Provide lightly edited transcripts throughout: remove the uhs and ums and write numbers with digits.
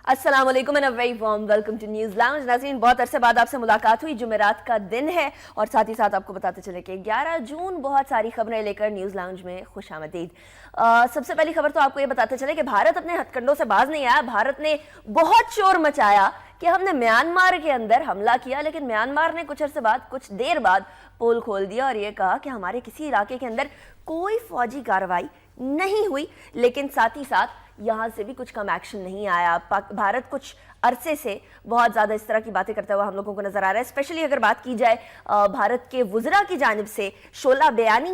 السلام علیکم and very warm welcome to news lounge. ناظرین, بہت عرصے بعد آپ سے ملاقات ہوئی. جمعرات کا دن ہے اور ساتھ ہی ساتھ آپ کو بتاتے چلے کہ 11 جون بہت ساری خبریں لے کر نیوز لاؤنج میں خوش آمدید. سب سے پہلی خبر تو آپ کو یہ بتاتے چلے کہ بھارت اپنے ہتھ کنڈوں سے باز نہیں آیا. بھارت نے بہت شور مچایا کہ ہم نے میانمار کے اندر حملہ کیا, لیکن میانمار نے کچھ عرصے بعد, کچھ دیر بعد پول کھول دیا اور یہ کہا کہ ہمارے کسی علاقے کے اندر کوئی فوجی کارروائی نہیں ہوئی, لیکن ساتھ ہی ساتھ یہاں سے بھی کچھ کم ایکشن نہیں آیا. بھارت کچھ عرصے سے بہت زیادہ اس طرح کی باتیں کرتا ہوا ہم لوگوں کو نظر آ رہا ہے. اسپیشلی اگر بات کی جائے بھارت کے وزراء کی جانب سے شعلہ بیانی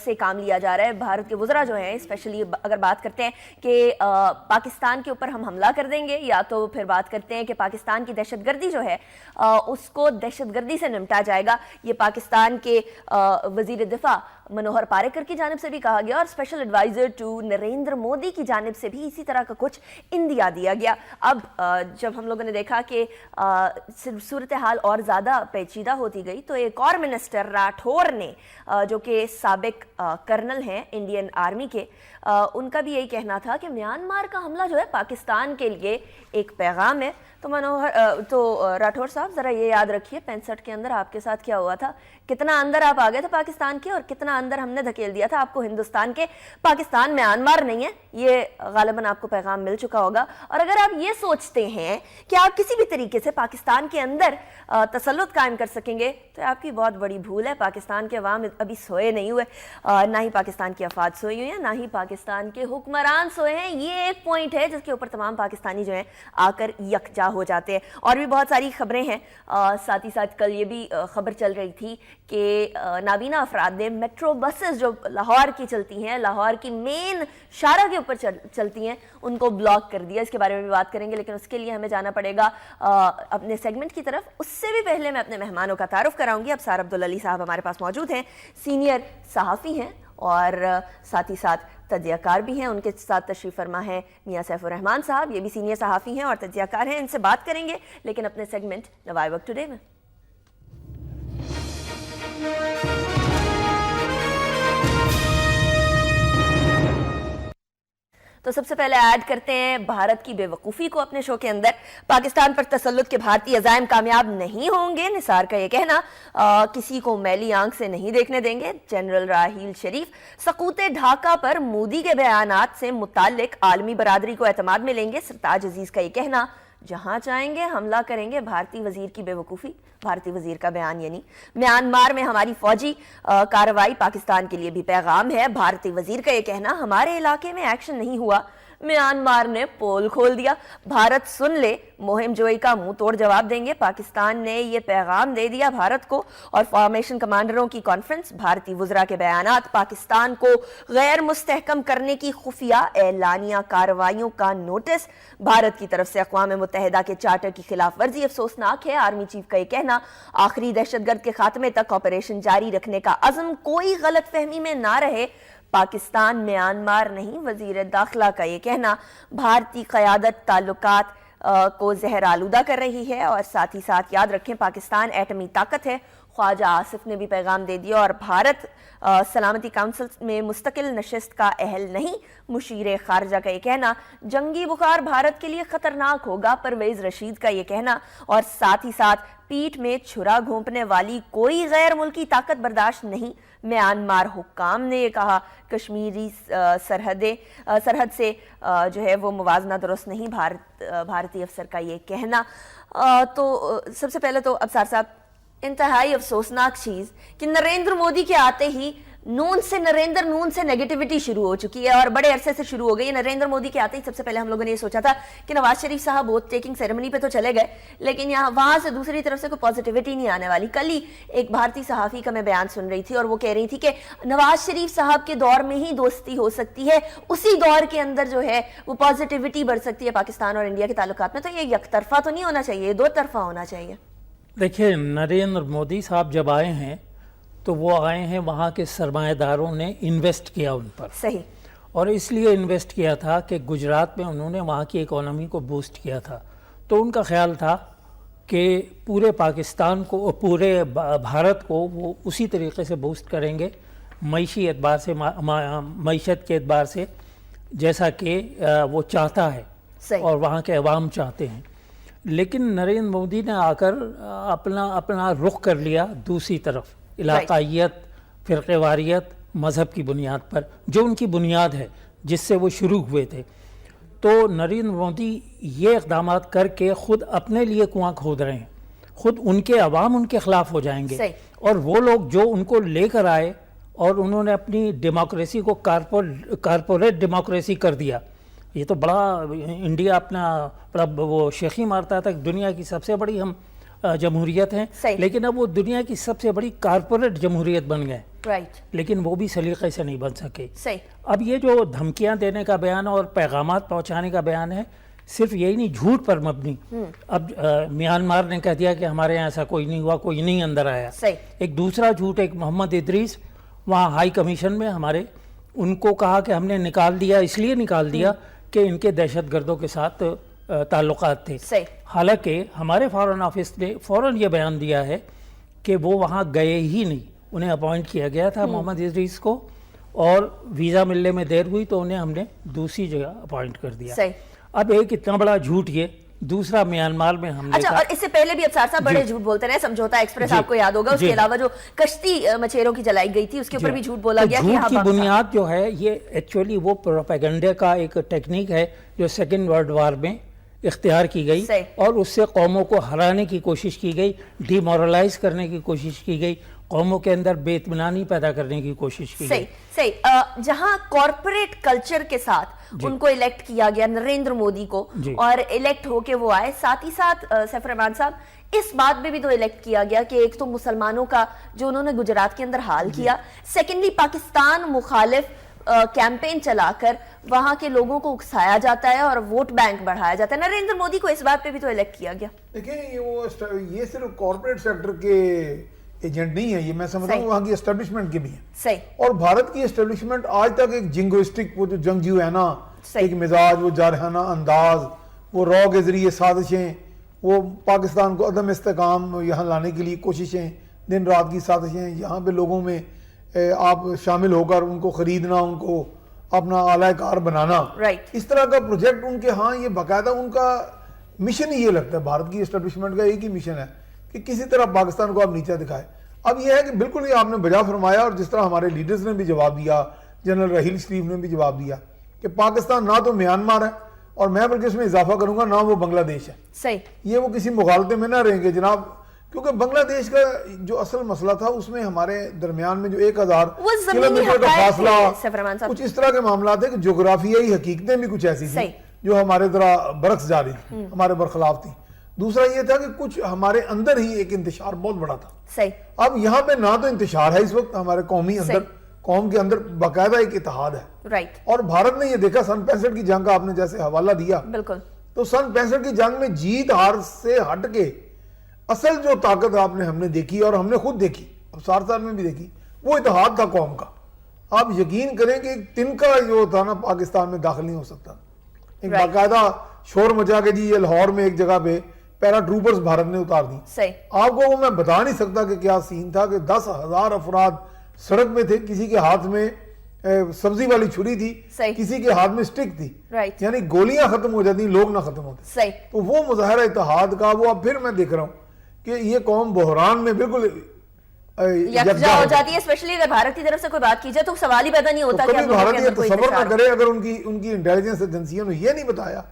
سے کام لیا جا رہا ہے. بھارت کے وزراء جو ہیں اسپیشلی اگر بات کرتے ہیں کہ پاکستان کے اوپر ہم حملہ کر دیں گے, یا تو پھر بات کرتے ہیں کہ پاکستان کی دہشت گردی جو ہے اس کو دہشت گردی سے نمٹا جائے گا. یہ پاکستان کے وزیر دفاع منوہر پاریکر کی جانب سے بھی کہا گیا اور special adviser to Narendra Modi کی جانب سے بھی اسی طرح کا کچھ اندیا دیا گیا. اب جب ہم لوگوں نے دیکھا کہ صورتحال اور زیادہ پیچیدہ ہوتی گئی تو ایک اور منسٹر راٹھور نے, جو کہ سابق کرنل ہیں انڈین آرمی کے, ان کا بھی یہی کہنا تھا کہ میانمار کا حملہ جو ہے پاکستان کے لیے ایک پیغام ہے. تو راٹھور صاحب ذرا یہ یاد رکھیے 65 کے اندر آپ کے ساتھ کیا ہوا تھا, کتنا اندر آپ آ گئے تھے پاکستان کے اور کتنا اندر ہم نے دھکیل دیا تھا آپ کو ہندوستان کے. پاکستان میانمار نہیں ہے, یہ غالباً آپ کو پیغام مل چکا ہوگا. اور اگر آپ یہ سوچتے ہیں کہ آپ کسی بھی طریقے سے پاکستان کے اندر تسلط قائم کر سکیں گے تو آپ کی بہت بڑی بھول ہے. پاکستان کے عوام ابھی سوئے نہیں ہوئے, نہ ہی پاکستان کی افواج سوئی ہوئی ہیں, نہ ہی پاکستان کے حکمران سوئے ہیں. یہ ایک پوائنٹ ہے جس کے اوپر تمام پاکستانی جو ہیں آ کر یکجا ہو جاتے ہیں. اور بھی بہت ساری خبریں ہیں. ساتھ ہی ساتھ کل یہ بھی خبر چل رہی تھی کہ نابینا افراد نے میٹرو بسز جو لاہور کی چلتی ہیں, لاہور کی مین شارع کے اوپر چلتی ہیں, ان کو بلاک کر دیا. اس کے بارے میں بھی بات کریں گے, لیکن اس کے لیے ہمیں جانا پڑے گا اپنے سیگمنٹ کی طرف. اس سے بھی پہلے میں اپنے مہمانوں کا تعارف کراؤں گی. ابصار عبدالعلی صاحب ہمارے پاس موجود ہیں, سینئر صحافی ہیں اور ساتھ ہی ساتھ تجزیہ کار بھی ہیں. ان کے ساتھ تشریف فرما ہے میاں سیف الرحمان صاحب, یہ بھی سینئر صحافی ہیں اور تجزیہ کار ہیں. ان سے بات کریں گے لیکن اپنے سیگمنٹ نوائی وقت ٹوڈے میں. تو سب سے پہلے ایڈ کرتے ہیں بھارت کی بے وقوفی کو اپنے شو کے اندر. پاکستان پر تسلط کے بھارتی عزائم کامیاب نہیں ہوں گے, نثار کا یہ کہنا. کسی کو میلی آنکھ سے نہیں دیکھنے دیں گے, جنرل راحیل شریف. سقوط ڈھاکہ پر مودی کے بیانات سے متعلق عالمی برادری کو اعتماد میں لیں گے, سرتاج عزیز کا یہ کہنا. جہاں چاہیں گے حملہ کریں گے, بھارتی وزیر کی بے وقوفی. بھارتی وزیر کا بیان یعنی میانمار میں ہماری فوجی کارروائی پاکستان کے لیے بھی پیغام ہے. بھارتی وزیر کا یہ کہنا, ہمارے علاقے میں ایکشن نہیں ہوا, میانمار نے پول کھول دیا. بھارت سن لے, مہم جوئی کا منہ توڑ جواب دیں گے. پاکستان نے یہ پیغام دے دیا بھارت کو. اور فارمیشن کمانڈروں کی کانفرنس, بھارتی وزراء کے بیانات, پاکستان کو غیر مستحکم کرنے کی خفیہ اعلانیہ کارروائیوں کا نوٹس. بھارت کی طرف سے اقوام متحدہ کے چارٹر کی خلاف ورزی افسوسناک ہے, آرمی چیف کا یہ کہنا. آخری دہشت گرد کے خاتمے تک آپریشن جاری رکھنے کا عزم کوئی غلط فہمی میں نہ رہے, پاکستان میانمار نہیں, وزیر داخلہ کا یہ کہنا. بھارتی قیادت تعلقات کو زہر آلودہ کر رہی ہے. اور ساتھ ہی ساتھ یاد رکھیں پاکستان ایٹمی طاقت ہے. خواجہ آصف نے بھی پیغام دے دیا. اور بھارت سلامتی کونسل میں مستقل نشست کا اہل نہیں, مشیر خارجہ کا یہ کہنا. جنگی بخار بھارت کے لیے خطرناک ہوگا, پرویز رشید کا یہ کہنا. اور ساتھ ہی ساتھ پیٹھ میں چھرا گھونپنے والی کوئی غیر ملکی طاقت برداشت نہیں, میانمار حکام نے یہ کہا. کشمیری سرحد سے جو ہے وہ موازنہ درست نہیں, بھارتی افسر کا یہ کہنا. تو سب سے پہلے تو ابصار صاحب, انتہائی افسوسناک چیز کہ نریندر مودی کے آتے ہی نون سے نیگیٹیوٹی شروع ہو چکی ہے اور بڑے عرصے سے شروع ہو گئی. نریندر مودی کے آتے ہی سب سے پہلے ہم لوگوں نے یہ سوچا تھا کہ نواز شریف صاحب ووٹ ٹیکنگ سیریمنی پہ تو چلے گئے, لیکن وہاں سے دوسری طرف سے کوئی پازیٹیوٹی نہیں آنے والی. کل ہی ایک بھارتی صحافی کا میں بیان سن رہی تھی اور وہ کہہ رہی تھی کہ نواز شریف صاحب کے دور میں ہی دوستی ہو سکتی ہے, اسی دور کے اندر جو ہے وہ پازیٹیوٹی بڑھ سکتی ہے پاکستان اور انڈیا کے تعلقات میں. تو یہ یک طرفہ تو نہیں ہونا چاہیے, دو طرفہ ہونا چاہیے. دیکھیں, نریندر مودی صاحب جب آئے ہیں تو وہ آئے ہیں, وہاں کے سرمایہ داروں نے انویسٹ کیا ان پر. صحیح. اور اس لیے انویسٹ کیا تھا کہ گجرات میں انہوں نے وہاں کی اکانومی کو بوسٹ کیا تھا. تو ان کا خیال تھا کہ پورے پاکستان کو, پورے بھارت کو وہ اسی طریقے سے بوسٹ کریں گے معیشی اعتبار سے, معیشت کے اعتبار سے, جیسا کہ وہ چاہتا ہے. اور وہاں کے عوام چاہتے ہیں. لیکن نریندر مودی نے آ کر اپنا رخ کر لیا دوسری طرف، علاقائیت، فرقے واریت، مذہب کی بنیاد پر، جو ان کی بنیاد ہے جس سے وہ شروع ہوئے تھے. تو نریندر مودی یہ اقدامات کر کے خود اپنے لیے کنواں کھود رہے ہیں. خود ان کے عوام ان کے خلاف ہو جائیں گے، اور وہ لوگ جو ان کو لے کر آئے اور انہوں نے اپنی ڈیموکریسی کو کارپوریٹ ڈیموکریسی کر دیا. یہ تو بڑا انڈیا اپنا بڑا وہ شیخی مارتا تھا کہ دنیا کی سب سے بڑی ہم جمہوریت ہیں، لیکن اب وہ دنیا کی سب سے بڑی کارپوریٹ جمہوریت بن گئے. لیکن وہ بھی سلیقے سے نہیں بن سکے. اب یہ جو دھمکیاں دینے کا بیان اور پیغامات پہنچانے کا بیان ہے، صرف یہی نہیں، جھوٹ پر مبنی. اب میانمار نے کہہ دیا کہ ہمارے یہاں ایسا کوئی نہیں ہوا، کوئی نہیں اندر آیا. ایک دوسرا جھوٹ، ایک محمد ادریس وہاں ہائی کمیشن میں ہمارے، ان کو کہا کہ ہم نے نکال دیا، اس لیے نکال دیا کہ ان کے دہشت گردوں کے ساتھ تعلقات تھے. حالانکہ ہمارے فارن آفس نے فوراً یہ بیان دیا ہے کہ وہ وہاں گئے ہی نہیں. انہیں اپوائنٹ کیا گیا تھا محمد ادریس کو، اور ویزا ملنے میں دیر ہوئی تو انہیں ہم نے دوسری جگہ اپوائنٹ کر دیا. اب ایک اتنا بڑا جھوٹ یہ، دوسرا میانمار میں ہم نے اچھا، اور اس سے پہلے بھی ابصار صاحب بڑے جھوٹ بولتے رہے. سمجھوتا ایکسپریس آپ کو یاد ہوگا، اس کے علاوہ جو کشتی مچھیروں کی جلائی گئی تھی اس کے اوپر بھی جھوٹ بولا گیا. جھوٹ کی بنیاد جو ہے یہ ایکچولی وہ پروپیگنڈے کا ایک ٹیکنیک ہے جو سیکنڈ ورلڈ وار میں اختیار کی گئی، اور اس سے قوموں کو ہرانے کی کوشش کی گئی، ڈی مورلائز کرنے کی کوشش کی گئی، قوموں کے اندر بے اطمینانی پیدا کرنے کی کوشش کی گئی. صحیح. جہاں کارپوریٹ کلچر کے ساتھ ان کو الیکٹ کیا گیا، نریندر مودی کو، اور الیکٹ ہو کے وہ آئے، ساتھ ہی ساتھ سیف الرحمان صاحب اس بات میں بھی تو الیکٹ کیا گیا کہ ایک تو مسلمانوں کا جو انہوں نے گجرات کے اندر حال کیا، سیکنڈلی پاکستان مخالف کیمپین چلا کر وہاں کے لوگوں کو اکسایا جاتا ہے اور ووٹ بینک بڑھایا جاتا ہے. نریندر مودی کو اس بات پہ بھی تو الیکٹ کیا گیا. دیکھیں یہ صرف کارپوریٹ سیکٹر کے ایجنٹ نہیں ہے، یہ میں سمجھتا ہوں وہاں کی اسٹیبلشمنٹ کے بھی ہیں. اور بھارت کی اسٹیبلشمنٹ آج تک ایک جنگوسٹک، وہ جو جنگجو ہے نا، ایک مزاج، وہ جارحانہ انداز، وہ رو کے ذریعے سازشیں، وہ پاکستان کو عدم استحکام یہاں لانے کے لیے کوششیں، دن رات کی سازشیں، یہاں پہ لوگوں میں آپ شامل ہو کر ان کو خریدنا، ان کو اپنا اعلی کار بنانا، اس طرح کا پروجیکٹ ان کے ہاں یہ باقاعدہ ان کا مشن ہی یہ لگتا ہے. بھارت کی اسٹیبلشمنٹ کا ایک ہی مشن ہے کہ کسی طرح پاکستان کو آپ نیچے دکھائے. اب یہ ہے کہ بالکل یہ آپ نے بجا فرمایا، اور جس طرح ہمارے لیڈرز نے بھی جواب دیا، جنرل رحیل شریف نے بھی جواب دیا کہ پاکستان نہ تو میانمار ہے، اور میں بلکہ اس میں اضافہ کروں گا نہ وہ بنگلہ دیش ہے. یہ وہ کسی مغالطے میں نہ رہیں گے جناب، کیونکہ بنگلہ دیش کا جو اصل مسئلہ تھا اس میں ہمارے درمیان میں جو 1000 کلومیٹر کا فاصلہ، کچھ اس طرح کے معاملات ہیں کہ جغرافیائی حقیقتیں بھی کچھ ایسی تھیں جو ہمارے ذرا برعکس جا رہی تھی، ہمارے برخلاف تھی. دوسرا یہ تھا کہ کچھ ہمارے اندر ہی ایک انتشار بہت بڑا تھا. اب یہاں پہ نہ تو انتشار ہے اس وقت ہمارے قومی اندر، قوم کے اندر باقاعدہ ایک اتحاد ہے. اور بھارت نے یہ دیکھا سن 65 کی جنگ کا آپ نے جیسے حوالہ دیا، تو سن 65 کی جنگ میں جیت ہار سے ہٹ کے اصل جو طاقت آپ نے ہم نے دیکھی، اور ہم نے خود دیکھی، اب 60 سال میں بھی دیکھی، وہ اتحاد تھا قوم کا. آپ یقین کریں کہ ایک تنکا جو تھا نا پاکستان میں داخل نہیں ہو سکتا. ایک باقاعدہ شور مچا کے جی یہ لاہور میں ایک جگہ پہ پیرا ٹروپرز بھارت نے اتار دی. آپ کو وہ میں بتا نہیں سکتا کہ کیا سین تھا کہ 10,000 افراد سڑک میں تھے، کسی کے ہاتھ میں سبزی والی چھری تھی، کسی کے ہاتھ میں سٹک تھی، یعنی گولیاں ختم ہو جاتی، لوگ نہ ختم ہوتے. تو وہ مظاہرہ اتحاد کا، وہ اب پھر میں دیکھ رہا ہوں کہ یہ قوم بحران میں بالکل یکجا ہو جاتی ہے. اسپیشلی اگر بھارت کی طرف سے کوئی بات کی جائے تو سوال ہی پیدا نہیں ہوتا کہ بھارت یہ تصور نہ کرے، اگر ان کی انٹیلیجنس ایجنسیوں نے یہ نہیں بتایا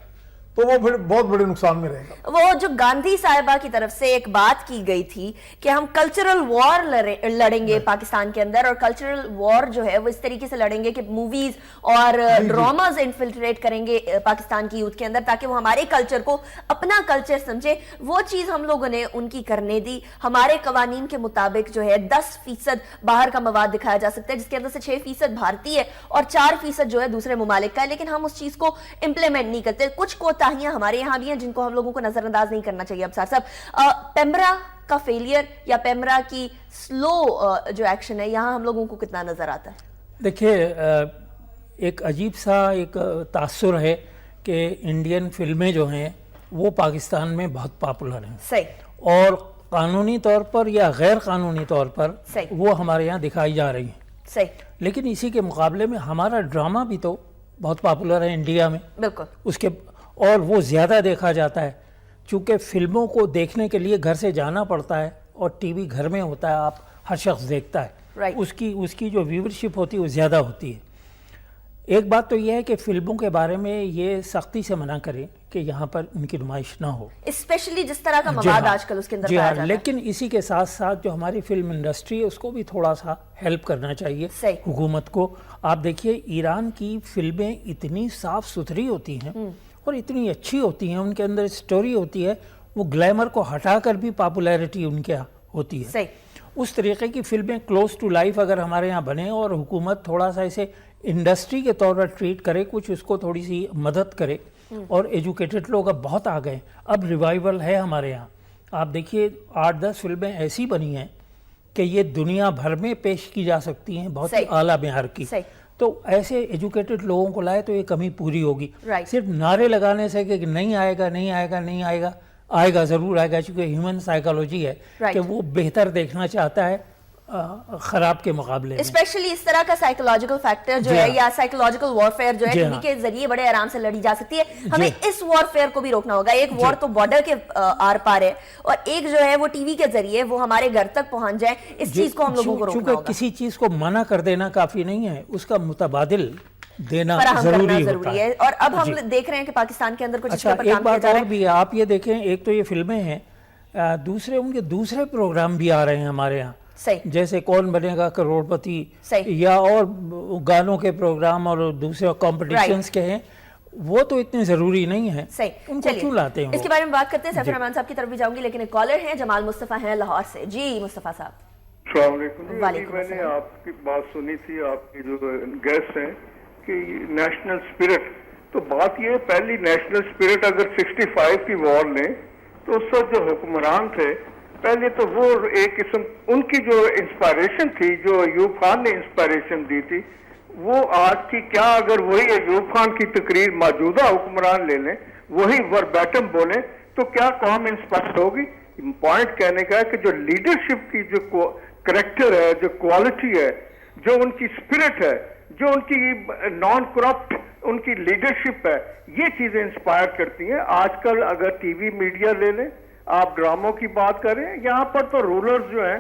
تو وہ پھر بہت بڑے نقصان میں رہے گا. وہ جو گاندھی صاحبہ کی طرف سے ایک بات کی گئی تھی کہ ہم کلچرل وار لڑیں گے پاکستان کے اندر، اور کلچرل وار جو ہے وہ اس طریقے سے لڑیں گے کہ موویز اور ڈراماز انفلٹریٹ کریں گے پاکستان کی یوتھ کے اندر تاکہ وہ ہمارے کلچر کو اپنا کلچر سمجھے. وہ چیز ہم لوگوں نے ان کی کرنے دی. ہمارے قوانین کے مطابق جو ہے 10% باہر کا مواد دکھایا جا سکتا ہے، جس کے اندر سے 6% بھارتی ہے اور 4% جو ہے دوسرے ممالک کا ہے، لیکن ہم اس چیز کو امپلیمنٹ نہیں کرتے. کچھ ہمارے یہاں بھی ہیں جن کو ہم لوگوں کو نظر انداز نہیں کرنا چاہیے. ابصار صاحب، پیمرا کا فیلئر یا پیمرا کی سلو جو ایکشن ہے یہاں ہم لوگوں کو کتنا نظر آتا ہے؟ دیکھیں، ایک عجیب سا ایک تاثر ہے کہ انڈین فلمیں جو ہیں وہ پاکستان میں بہت پاپولر ہیں، اور قانونی طور پر یا غیر قانونی طور پر وہ ہمارے یہاں دکھائی جا رہی ہیں. لیکن اسی کے مقابلے میں ہمارا ڈرامہ بھی تو بہت پاپولر ہے انڈیا میں. بالکل. اور وہ زیادہ دیکھا جاتا ہے، چونکہ فلموں کو دیکھنے کے لیے گھر سے جانا پڑتا ہے اور ٹی وی گھر میں ہوتا ہے، آپ ہر شخص دیکھتا ہے، اس کی جو ویورشپ ہوتی ہے وہ زیادہ ہوتی ہے۔ ایک بات تو یہ ہے کہ فلموں کے بارے میں یہ سختی سے منع کریں کہ یہاں پر ان کی نمائش نہ ہو، اسپیشلی جس طرح کا مواد آج کل اس کے اندر پایا جاتا ہے۔ لیکن اسی کے ساتھ ساتھ جو ہماری فلم انڈسٹری ہے اس کو بھی تھوڑا سا ہیلپ کرنا چاہیے حکومت کو۔ آپ دیکھیے ایران کی فلمیں اتنی صاف ستھری ہوتی ہیں اور اتنی اچھی ہوتی ہیں، ان کے اندر سٹوری ہوتی ہے، وہ گلیمر کو ہٹا کر بھی پاپولیرٹی ان کے ہوتی ہے۔ اس طریقے کی فلمیں کلوز ٹو لائف اگر ہمارے یہاں بنے اور حکومت تھوڑا سا اسے انڈسٹری کے طور پر ٹریٹ کرے، کچھ اس کو تھوڑی سی مدد کرے، اور ایجوکیٹڈ لوگ اب بہت آ گئے، اب ریوائیول ہے ہمارے یہاں۔ آپ دیکھیے 8-10 فلمیں ایسی بنی ہیں کہ یہ دنیا بھر میں پیش کی جا سکتی ہیں، بہت ہی اعلیٰ معیار کی۔ تو ایسے ایجوکیٹڈ لوگوں کو لائے تو یہ کمی پوری ہوگی۔ صرف نعرے لگانے سے کہ نہیں آئے گا نہیں آئے گا نہیں آئے گا، آئے گا ضرور آئے گا، چونکہ ہیومن سائیکالوجی ہے کہ وہ بہتر دیکھنا چاہتا ہے خراب کے مقابلے میں۔ اسپیشلی اس طرح کا سائیکولوجیکل فیکٹر جو ہے یا سائیکولوجیکل وارفیئر جو ہے ٹی وی کے ذریعے بڑے آرام سے لڑی جا سکتی ہے، ہمیں اس وارفیئر کو بھی روکنا ہوگا۔ ایک وار تو بارڈر کے آر پار ہے، اور ایک جو ہے وہ ٹی وی کے ذریعے وہ ہمارے گھر تک پہنچ جائے، اس چیز کو ہم لوگوں کو روکنا ہوگا۔ چونکہ کسی چیز کو منع کر دینا کافی نہیں ہے، اس کا متبادل دینا ضروری ہے۔ اور اب ہم دیکھ رہے ہیں کہ پاکستان کے اندر کچھ اس پر کام کیا جا رہا ہے۔ ایک بات اور بھی ہے، آپ یہ دیکھیں، ایک تو یہ فلمیں ہیں، دوسرے ان کے دوسرے پروگرام بھی آ رہے ہیں ہمارے یہاں، جیسے کون بنے گا کروڑ پتی، یا اور گانوں کے پروگرام اور دوسرے کمپٹیشنز کے ہیں، وہ تو اتنے ضروری نہیں ہیں، ان کو کیوں لاتے ہیں؟ اس کے بارے میں بات کرتے ہیں، سیف الرحمان صاحب کی طرف بھی جاؤں گی، لیکن ایک کالر ہیں جمال مصطفیٰ ہیں لاہور سے۔ جی مصطفیٰ صاحب السلام علیکم۔ میں نے آپ کی بات سنی تھی، آپ کی جو گیسٹ ہیں کہ نیشنل اسپرٹ، تو بات یہ ہے پہلی نیشنل اسپرٹ اگر 65 کی وار لیں تو اس وقت جو حکمران تھے پہلے تو وہ ایک قسم ان کی جو انسپائریشن تھی، جو ایوب خان نے انسپائریشن دی تھی، وہ آج کی کیا اگر وہی ایوب خان کی تقریر موجودہ حکمران لے لیں، وہی وربیٹم بولیں تو کیا قوم انسپائر ہوگی؟ پوائنٹ کہنے کا ہے کہ جو لیڈرشپ کی جو کریکٹر ہے، جو کوالٹی ہے، جو ان کی اسپرٹ ہے، جو ان کی نان کرپٹ ان کی لیڈرشپ ہے، یہ چیزیں انسپائر کرتی ہیں۔ آج کل اگر ٹی وی میڈیا لے لیں، آپ ڈراموں کی بات کریں، یہاں پر تو رولرز جو ہیں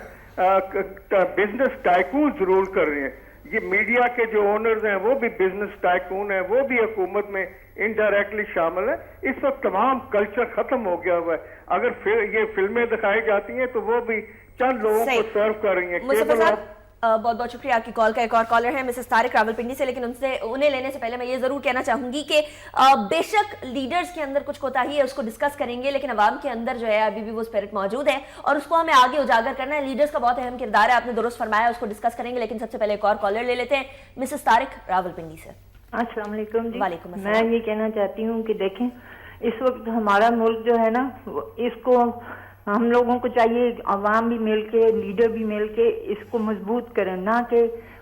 بزنس ٹائکونز رول کر رہے ہیں۔ یہ میڈیا کے جو اونرز ہیں وہ بھی بزنس ٹائکون ہیں، وہ بھی حکومت میں انڈائریکٹلی شامل ہیں۔ اس وقت تمام کلچر ختم ہو گیا ہوا ہے۔ اگر یہ فلمیں دکھائی جاتی ہیں تو وہ بھی چند لوگوں کو سرو کر رہی ہیں۔ بہت بہت شکریہ آپ کی کال کا۔ ایک اور کالر ہے مسز طارق راولپنڈی سے، لیکن انہیں لینے سے پہلے میں یہ ضرور کہنا چاہوں گی کہ بے شک لیڈرز کے اندر کچھ کوتاہی ہے، اس کو ڈسکس کریں گے، لیکن عوام کے اندر جو ہے ابھی بھی وہ اسپرٹ موجود ہے اور اس کو ہمیں آگے اجاگر کرنا ہے۔ لیڈرز کا بہت اہم کردار ہے، آپ نے درست فرمایا، اس کو ڈسکس کریں گے، لیکن سب سے پہلے ایک اور کالر لے لیتے ہیں مسز طارق راولپنڈی سے۔ السلام علیکم جی۔ وعلیکم السلام۔ میں یہ کہنا چاہتی ہوں کہ دیکھیں اس وقت ہمارا ملک جو ہے نا، اس کو ہم لوگوں کو چاہیے عوام بھی مل کے، لیڈر بھی مل کے اس کو مضبوط کریں، نہ کہ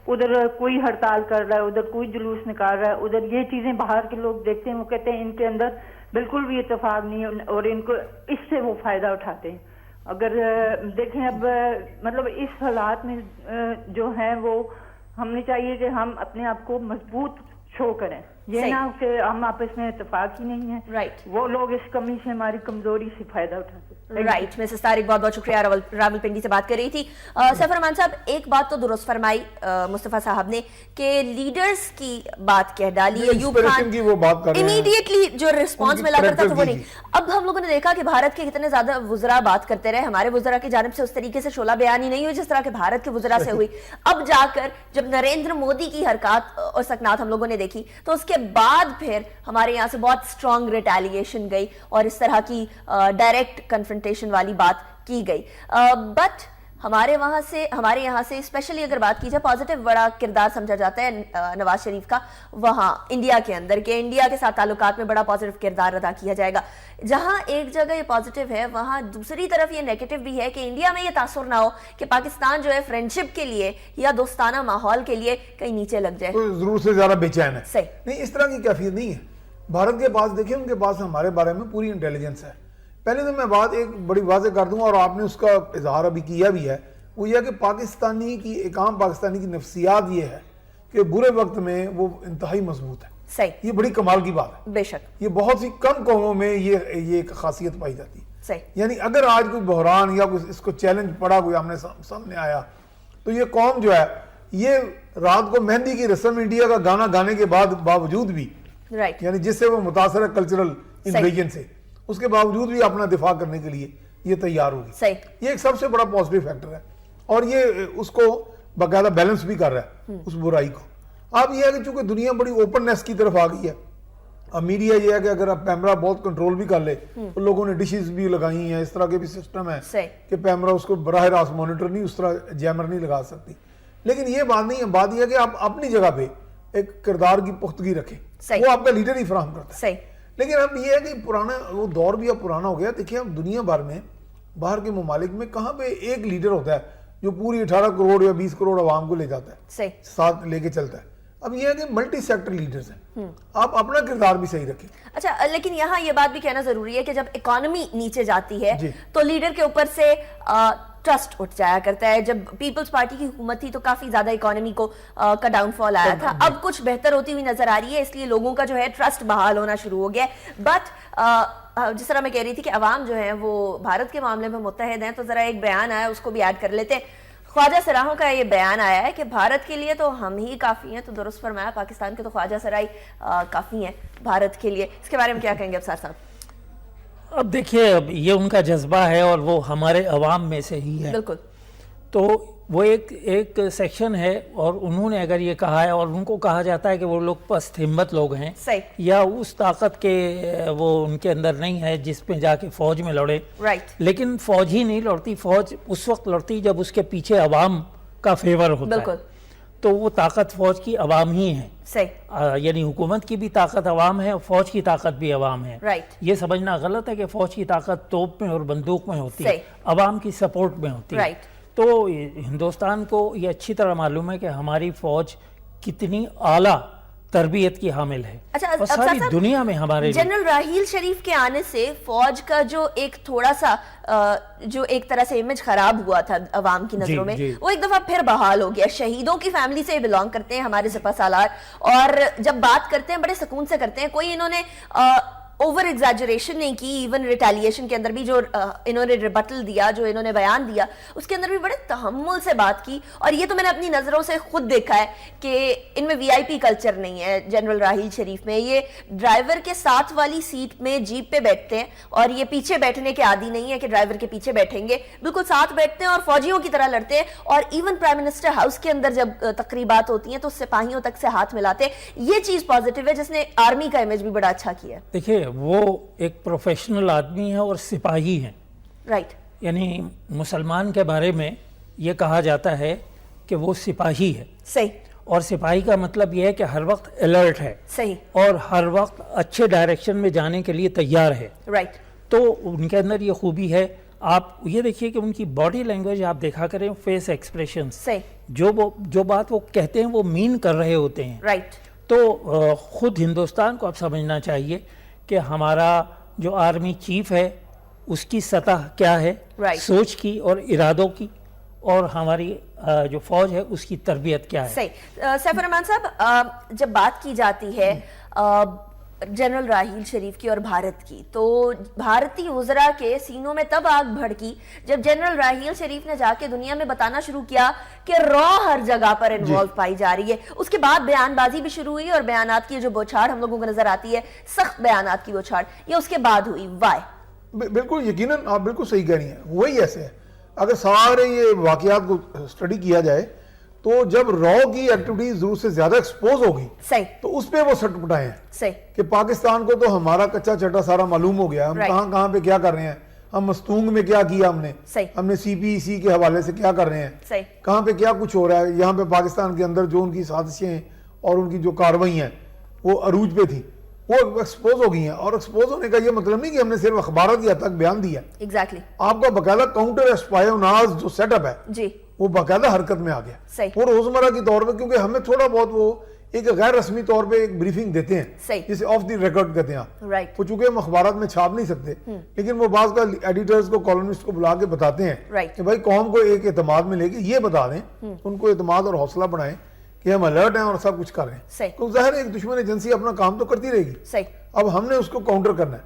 ادھر کوئی ہڑتال کر رہا ہے، ادھر کوئی جلوس نکال رہا ہے، ادھر یہ چیزیں باہر کے لوگ دیکھتے ہیں، وہ کہتے ہیں ان کے اندر بالکل بھی اتفاق نہیں ہے اور ان کو اس سے وہ فائدہ اٹھاتے ہیں۔ اگر دیکھیں اب مطلب اس حالات میں جو ہے وہ ہم نے چاہیے کہ ہم اپنے آپ کو مضبوط شو کریں، یہ نہ کہ ہم آپس میں اتفاق ہی نہیں ہے، وہ لوگ اس کمی سے ہماری کمزوری سے فائدہ اٹھاتے ہیں۔ رائٹ مسز طارق، بہت بہت شکریہ، راولپنڈی سے بات کر رہی تھی۔ سیف الرحمان صاحب ایک بات تو درست فرمائی مصطفیٰ صاحب نے کہ لیڈرز کی بات کہہ ڈالی، ایوب خان امیڈیٹلی جو رسپانس ملا کرتا تھا وہ نہیں۔ اب ہم لوگوں نے دیکھا کہ بھارت کے کتنے زیادہ وزراء بات کرتے رہے، ہمارے وزراء کی جانب سے اس طریقے سے شعلہ بیانی نہیں ہوئی جس طرح کہ بھارت کے وزراء سے ہوئی۔ اب جا کر جب نریندر مودی کی حرکات اور سکنات ہم لوگوں نے دیکھی تو اس کے بعد پھر ہمارے یہاں سے بہت اسٹرانگ ریٹیلیشن گئی اور اس طرح کی ڈائریکٹ کنفرنٹیشن والی بات کی گئی۔ بٹ ہمارے یہاں سے اسپیشلی اگر بات کی جائے پازیٹیو بڑا کردار سمجھا جاتا ہے نواز شریف کا وہاں انڈیا کے اندر، کہ انڈیا کے ساتھ تعلقات میں بڑا پازیٹیو کردار ادا کیا جائے گا۔ جہاں ایک جگہ یہ پازیٹیو ہے وہاں دوسری طرف یہ نیگیٹو بھی ہے کہ انڈیا میں یہ تاثر نہ ہو کہ پاکستان جو ہے فرینڈشپ کے لیے یا دوستانہ ماحول کے لیے کہیں نیچے لگ جائے، ضرور سے زیادہ بے چین ہے۔ صحیح نہیں، اس طرح کی کیفیت نہیں ہے بھارت کے پاس۔ دیکھیں ان کے پاس ہمارے بارے میں پوری انٹیلیجنس ہے۔ پہلے تو میں بات ایک بڑی واضح کر دوں اور آپ نے اس کا اظہار ابھی کیا بھی ہے، وہ یہ کہ پاکستانی کی ایک عام پاکستانی کی نفسیات یہ ہے کہ برے وقت میں وہ انتہائی مضبوط ہے، یہ بڑی کمال کی بات ہے. بے شک یہ بہت سی کم قوموں میں یہ ایک خاصیت پائی جاتی ہے. یعنی اگر آج کوئی بحران یا اس کو چیلنج پڑا کوئی آمنے سامنے آیا تو یہ قوم جو ہے یہ رات کو مہندی کی رسم انڈیا کا گانا گانے کے باوجود بھی یعنی جس سے وہ متاثر ہے کلچرل انویژن سے، اس کے باوجود بھی اپنا دفاع کرنے کے لیے یہ تیار ہوگی. یہ ایک سب سے بڑا پازیٹیو فیکٹر ہے اور یہ اس کو باقاعدہ بیلنس بھی کر رہا ہے اس برائی کو. اب یہ ہے کہ چونکہ دنیا بڑی اوپننیس کی طرف آ گئی ہے، اب میڈیا یہ ہے کہ اگر اب پیمرا بہت کنٹرول بھی کر لے تو لوگوں نے ڈشز بھی لگائی ہیں، اس طرح کے بھی سسٹم ہے کہ پیمرا اس کو براہ راست مانیٹر نہیں، اس طرح جیمر نہیں لگا سکتی. لیکن یہ بات نہیں ہے، بات یہ ہے کہ آپ اپنی جگہ پہ ایک کردار کی پختگی رکھیں، وہ آپ کا لیڈر ہی فراہم کرتا ہے. لیکن اب یہ ہے کہ پرانا وہ دور بھی اب پرانا ہو گیا. دیکھیں اب دنیا بھر میں باہر کے ممالک میں کہاں پہ ایک لیڈر ہوتا ہے جو پوری 18 کروڑ یا 20 کروڑ عوام کو لے جاتا ہے، ساتھ لے کے چلتا ہے. اب یہ ہے کہ ملٹی سیکٹر لیڈرز ہیں، آپ اپنا کردار بھی صحیح رکھیں. اچھا لیکن یہاں یہ بات بھی کہنا ضروری ہے کہ جب اکانومی نیچے جاتی ہے تو لیڈر کے اوپر سے ٹرسٹ اٹھ جایا کرتا ہے. جب پیپلز پارٹی کی حکومت تھی تو کافی زیادہ اکانومی کا ڈاؤن فال آیا تھا، اب کچھ بہتر ہوتی ہوئی نظر آ رہی ہے، اس لیے لوگوں کا جو ہے ٹرسٹ بحال ہونا شروع ہو گیا ہے. بٹ جس طرح میں کہہ رہی تھی کہ عوام جو ہیں وہ بھارت کے معاملے میں متحد ہیں، تو ذرا ایک بیان آیا اس کو بھی ایڈ کر لیتے ہیں. خواجہ سراہوں کا یہ بیان آیا ہے کہ بھارت کے لیے تو ہم ہی کافی ہیں. تو درست فرمایا، پاکستان کے تو خواجہ سرائی کافی ہیں بھارت کے لیے. اس کے بارے میں کیا کہیں گے ابصار صاحب؟ اب دیکھیے یہ ان کا جذبہ ہے اور وہ ہمارے عوام میں سے ہی ہے. بالکل. تو وہ ایک سیکشن ہے اور انہوں نے اگر یہ کہا ہے اور ان کو کہا جاتا ہے کہ وہ لوگ پست ہمت لوگ ہیں یا اس طاقت کے وہ ان کے اندر نہیں ہے جس میں جا کے فوج میں لڑے. لیکن فوج ہی نہیں لڑتی، فوج اس وقت لڑتی جب اس کے پیچھے عوام کا فیور ہوتا ہے. تو وہ طاقت فوج کی عوام ہی ہے. یعنی حکومت کی بھی طاقت عوام ہے اور فوج کی طاقت بھی عوام ہے. یہ سمجھنا غلط ہے کہ فوج کی طاقت توپ میں اور بندوق میں ہوتی ہے، عوام کی سپورٹ میں ہوتی ہے. تو ہندوستان کو یہ اچھی طرح معلوم ہے کہ ہماری فوج کتنی اعلیٰ تربیت کی حامل ہے. اور ساری دنیا میں ہمارے جنرل راحیل شریف کے آنے سے فوج کا جو ایک تھوڑا سا جو ایک طرح سے امیج خراب ہوا تھا عوام کی نظروں میں، وہ ایک دفعہ پھر بحال ہو گیا. شہیدوں کی فیملی سے بلانگ کرتے ہیں ہمارے سپہ سالار، اور جب بات کرتے ہیں بڑے سکون سے کرتے ہیں. کوئی انہوں نے اوور ایگزیجریشن نہیں کی. ایون ریٹیلیشن کے اندر بھی جو انہوں نے ریبٹل دیا، جو انہوں نے بیان دیا، اس کے اندر بھی بڑے تحمل سے بات کی. اور یہ تو میں نے اپنی نظروں سے خود دیکھا ہے کہ ان میں وی آئی پی کلچر نہیں ہے جنرل راحیل شریف میں. یہ ڈرائیور کے ساتھ والی سیٹ میں جیپ پہ بیٹھتے ہیں اور یہ پیچھے بیٹھنے کے عادی نہیں ہے کہ ڈرائیور کے پیچھے بیٹھیں گے، بالکل ساتھ بیٹھتے ہیں اور فوجیوں کی طرح لڑتے ہیں. اور ایون پرائم منسٹر ہاؤس کے اندر جب تقریبات ہوتی ہیں تو سپاہیوں تک سے ہاتھ ملاتے ہیں. یہ چیز پازیٹیو ہے جس نے آرمی کا امیج بھی بڑا اچھا کیا ہے. دیکھیے وہ ایک پروفیشنل آدمی ہے اور سپاہی ہیں. یعنی مسلمان کے بارے میں یہ کہا جاتا ہے کہ وہ سپاہی ہے. اور سپاہی کا مطلب یہ ہے کہ ہر وقت الرٹ ہے اور ہر وقت اچھے ڈائریکشن میں جانے کے لیے تیار ہے. تو ان کے اندر یہ خوبی ہے. آپ یہ دیکھیے کہ ان کی باڈی لینگویج آپ دیکھا کریں، فیس ایکسپریشنز، جو بات وہ کہتے ہیں وہ مین کر رہے ہوتے ہیں. تو خود ہندوستان کو اب سمجھنا چاہیے کہ ہمارا جو آرمی چیف ہے اس کی سطح کیا ہے، سوچ کی اور ارادوں کی، اور ہماری جو فوج ہے اس کی تربیت کیا ہے. سیف الرحمان صاحب، جب بات کی جاتی ہے جنرل راحیل شریف کی اور بھارت کی، تو بھارتی وزراء کے سینوں میں تب آگ بھڑکی جب جنرل راحیل شریف نے جا کے دنیا میں بتانا شروع کیا کہ را ہر جگہ پر انوالو پائی جا رہی ہے. اس کے بعد بیان بازی بھی شروع ہوئی اور بیانات کی جو بوچھاڑ ہم لوگوں کو نظر آتی ہے، سخت بیانات کی بوچھاڑ، یہ اس کے بعد ہوئی. وائے؟ بالکل یقیناً آپ بالکل صحیح کہہ رہی ہیں. وہی ایسے ہے، اگر سارے یہ واقعات کو اسٹڈی کیا جائے تو جب را کی ایکٹیویٹیز ضرور سے زیادہ ایکسپوز ہوگی تو اس پہ وہ سٹ پٹائے ہیں کہ پاکستان کو تو ہمارا کچا چٹا سارا معلوم ہو گیا، ہم کہاں پہ کیا کر رہے ہیں، ہم مستونگ میں کیا کیا، ہم نے سی پی سی کے حوالے سے کیا کر رہے ہیں، کہاں پہ کیا کچھ ہو رہا ہے. یہاں پہ پاکستان کے اندر جو ان کی سازشیں اور ان کی جو کارروائی ہیں وہ عروج پہ تھی، وہ ایکسپوز ہو گئی ہیں. اور ایکسپوز ہونے کا یہ مطلب نہیں کہ ہم نے صرف اخبارات کی حد تک بیان دیا. آپ کا باقاعدہ کاؤنٹر اسپائیوناز جو سیٹ اپ ہے وہ باقاعدہ حرکت میں آ گیا. وہ روزمرہ کی طور پہ، کیونکہ ہمیں تھوڑا بہت وہ ایک غیر رسمی طور پہ ایک بریفنگ دیتے ہیں جسے آف دی ریکارڈ کہتے ہیں. وہ چونکہ ہم اخبارات میں چھاپ نہیں سکتے، لیکن وہ بعض کا ایڈیٹرز کو، کالمنسٹ کو بلا کے بتاتے ہیں کہ بھائی قوم کو ایک اعتماد میں لے کے یہ بتا دیں، ان کو اعتماد اور حوصلہ بڑھائیں کہ ہم الرٹ ہیں اور سب کچھ کر رہے ہیں. تو ظاہر ہے ایک دشمن ایجنسی اپنا کام تو کرتی رہے گی. اب ہم نے اس کو کاؤنٹر کرنا ہے.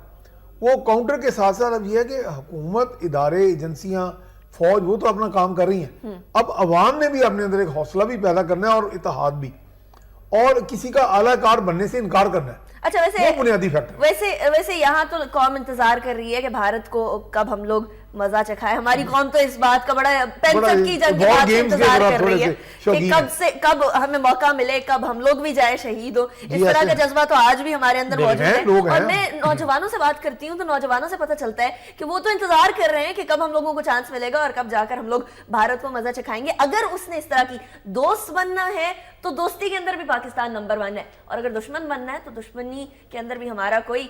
وہ کاؤنٹر کے ساتھ ساتھ اب یہ ہے کہ حکومت، ادارے، ایجنسیاں، فوج وہ تو اپنا کام کر رہی ہیں. اب عوام نے بھی اپنے اندر ایک حوصلہ بھی پیدا کرنا ہے اور اتحاد بھی، اور کسی کا اعلی کار بننے سے انکار کرنا ہے. اچھا بنیادی فیکٹر ویسے یہاں تو قوم انتظار کر رہی ہے کہ بھارت کو کب ہم لوگ مزہ چکھائے. ہماری قوم تو اس بات کا بڑا پینسل کی جنگ کے بعد انتظار کر رہی ہے کہ کب ہمیں موقع ملے، کب ہم لوگ بھی جائے شہید ہو. اس طرح کا جذبہ تو آج بھی ہمارے اندر موجود ہے. اور میں نوجوانوں سے بات کرتی ہوں تو نوجوانوں سے پتہ چلتا ہے کہ وہ تو انتظار کر رہے ہیں کہ کب ہم لوگوں کو چانس ملے گا اور کب جا کر ہم لوگ بھارت کو مزہ چکھائیں گے. اگر اس نے اس طرح کی دوست بننا ہے تو دوستی کے اندر بھی پاکستان نمبر 1 ہے، اور اگر دشمن بننا ہے تو دشمنی کے اندر بھی ہمارا کوئی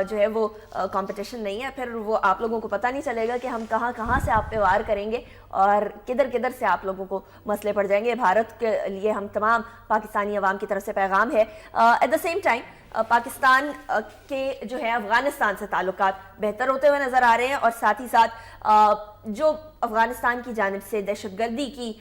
جو ہے وہ کمپٹیشن نہیں ہے. پھر وہ آپ لوگوں کو پتہ نہیں چلے گا کہ ہم کہاں سے آپ پہ وار کریں گے اور کدھر سے آپ لوگوں کو مسئلے پڑ جائیں گے. بھارت کے لیے ہم تمام پاکستانی عوام کی طرف سے پیغام ہے. At the same time Pakistan کے جو ہے افغانستان سے تعلقات بہتر ہوتے ہوئے نظر آ رہے ہیں، اور ساتھ ہی ساتھ جو افغانستان کی جانب سے دہشت گردی کی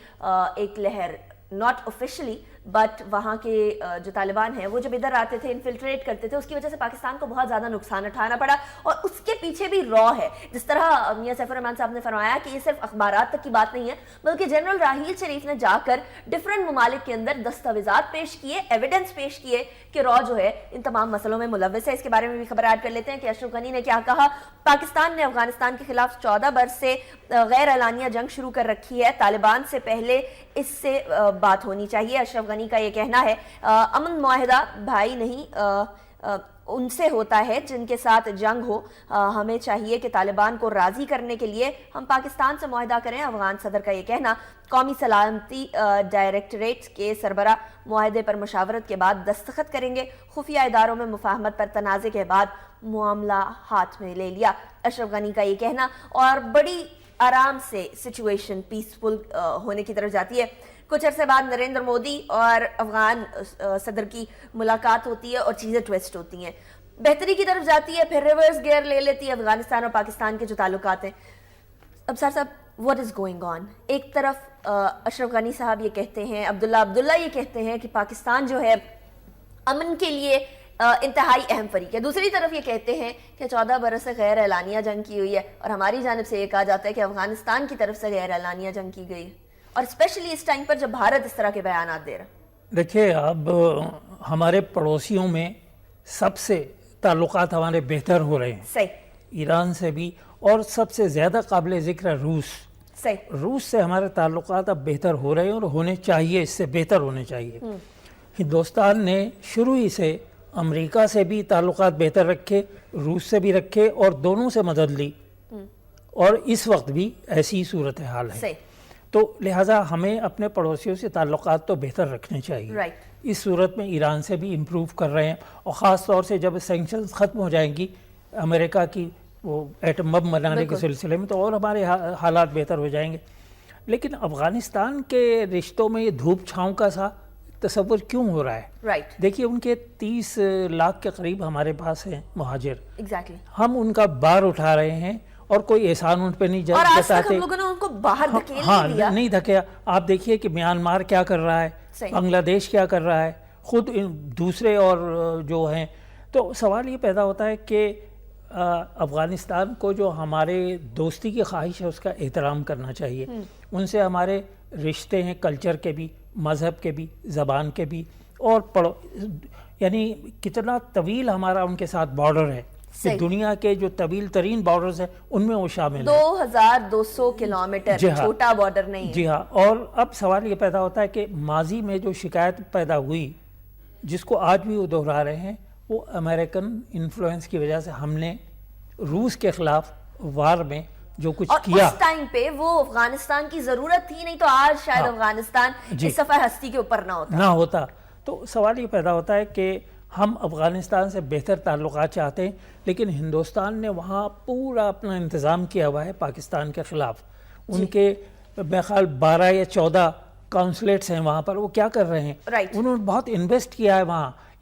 ایک لہر، ناٹ آفیشلی بٹ وہاں کے جو طالبان ہیں وہ جب ادھر آتے تھے، انفلٹریٹ کرتے تھے، اس کی وجہ سے پاکستان کو بہت زیادہ نقصان اٹھانا پڑا. اور اس کے پیچھے بھی را ہے. جس طرح میاں سیف الرحمان صاحب نے فرمایا کہ یہ صرف اخبارات تک کی بات نہیں ہے، بلکہ جنرل راحیل شریف نے جا کر ڈفرینٹ ممالک کے اندر دستاویزات پیش کیے، ایویڈنس پیش کیے کہ را جو ہے ان تمام مسئلوں میں ملوث ہے. اس کے بارے میں بھی خبر ایڈ کر لیتے ہیں کہ اشرف غنی نے کیا کہا. پاکستان نے افغانستان کے خلاف 14 برس سے غیر اعلانیہ جنگ شروع کر رکھی ہے. طالبان سے پہلے اس سے بات ہونی چاہیے. اشرف غنی کا یہ کہنا ہے امن معاہدہ بھائی نہیں ان سے ہوتا ہے جن کے ساتھ جنگ ہو. ہمیں چاہیے کہ طالبان کو راضی کرنے کے لیے ہم پاکستان سے معاہدہ کریں. افغان صدر کا یہ کہنا. قومی سلامتی ڈائریکٹریٹ کے سربراہ معاہدے پر مشاورت کے بعد دستخط کریں گے. خفیہ اداروں میں مفاہمت پر تنازع کے بعد معاملہ ہاتھ میں لے لیا. اشرف غنی کا یہ کہنا، اور بڑی آرام سے سچویشن پیسفل ہونے کی طرف جاتی ہے. کچھ عرصے بعد نریندر مودی اور افغان صدر کی ملاقات ہوتی ہے اور چیزیں ٹویسٹ ہوتی ہیں، بہتری کی طرف جاتی ہے، پھر ریورس گیئر لے لیتی ہے افغانستان اور پاکستان کے جو تعلقات ہیں. اب صاحب واٹ از گوئنگ آن؟ ایک طرف اشرف غنی صاحب یہ کہتے ہیں، عبداللہ یہ کہتے ہیں کہ پاکستان جو ہے امن کے لیے انتہائی اہم فریق ہے. دوسری طرف یہ کہتے ہیں کہ 14 برس سے غیر اعلانیہ جنگ کی ہوئی ہے، اور ہماری جانب سے یہ کہا جاتا ہے کہ افغانستان کی طرف سے غیر اعلانیہ جنگ کی گئی، اور اسپیشلی اس ٹائم پر جب بھارت اس طرح کے بیانات دے رہا. دیکھیے اب ہمارے پڑوسیوں میں سب سے تعلقات ہمارے بہتر ہو رہے ہیں. صحیح. ایران سے بھی، اور سب سے زیادہ قابل ذکر ہے روس. صحیح. روس سے ہمارے تعلقات اب بہتر ہو رہے ہیں اور ہونے چاہیے، اس سے بہتر ہونے چاہیے. ہندوستان نے شروع ہی سے امریکہ سے بھی تعلقات بہتر رکھے، روس سے بھی رکھے، اور دونوں سے مدد لی، اور اس وقت بھی ایسی صورتحال ہے. صحیح. تو لہٰذا ہمیں اپنے پڑوسیوں سے تعلقات تو بہتر رکھنے چاہیے. اس صورت میں ایران سے بھی امپروو کر رہے ہیں، اور خاص طور سے جب سینکشنز ختم ہو جائیں گی امریکہ کی وہ ایٹم بم بنانے کے سلسلے میں، تو اور ہمارے حالات بہتر ہو جائیں گے. لیکن افغانستان کے رشتوں میں یہ دھوپ چھاؤں کا سا تصور کیوں ہو رہا ہے؟ دیکھیے ان کے 30 لاکھ کے قریب ہمارے پاس ہیں مہاجر. ہم ان کا بار اٹھا رہے ہیں اور کوئی احسان ان پہ نہیں جتاتے. ہاں نہیں دھکیا. آپ دیکھیے کہ میانمار کیا کر رہا ہے، بنگلہ دیش کیا کر رہا ہے، خود دوسرے اور جو ہیں. تو سوال یہ پیدا ہوتا ہے کہ افغانستان کو جو ہمارے دوستی کی خواہش ہے اس کا احترام کرنا چاہیے. ان سے ہمارے رشتے ہیں، کلچر کے بھی، مذہب کے بھی، زبان کے بھی، اور یعنی کتنا طویل ہمارا ان کے ساتھ بارڈر ہے. دنیا کے جو طویل ترین بارڈرز ہیں ان میں وہ شامل ہیں. 2200 کلومیٹر، چھوٹا بارڈر نہیں ہے. جی ہاں. اور اب سوال یہ پیدا ہوتا ہے کہ ماضی میں جو شکایت پیدا ہوئی، جس کو آج بھی وہ دہرا رہے ہیں، وہ امریکن انفلوئنس کی وجہ سے ہم نے روس کے خلاف وار میں جو کچھ کیا، اس ٹائم پہ وہ افغانستان کی ضرورت تھی، نہیں تو آج شاید افغانستان اس صفحہ ہستی کے اوپر نہ ہوتا. تو سوال یہ پیدا ہوتا ہے کہ ہم افغانستان سے بہتر تعلقات چاہتے ہیں، لیکن ہندوستان نے وہاں پورا اپنا انتظام کیا ہوا ہے پاکستان کے خلاف. ان کے میرے خیال 12 یا 14 کونسلیٹس ہیں وہاں پر. وہ کیا کر رہے ہیں؟ انہوں نے بہت انویسٹ کیا ہے وہاں.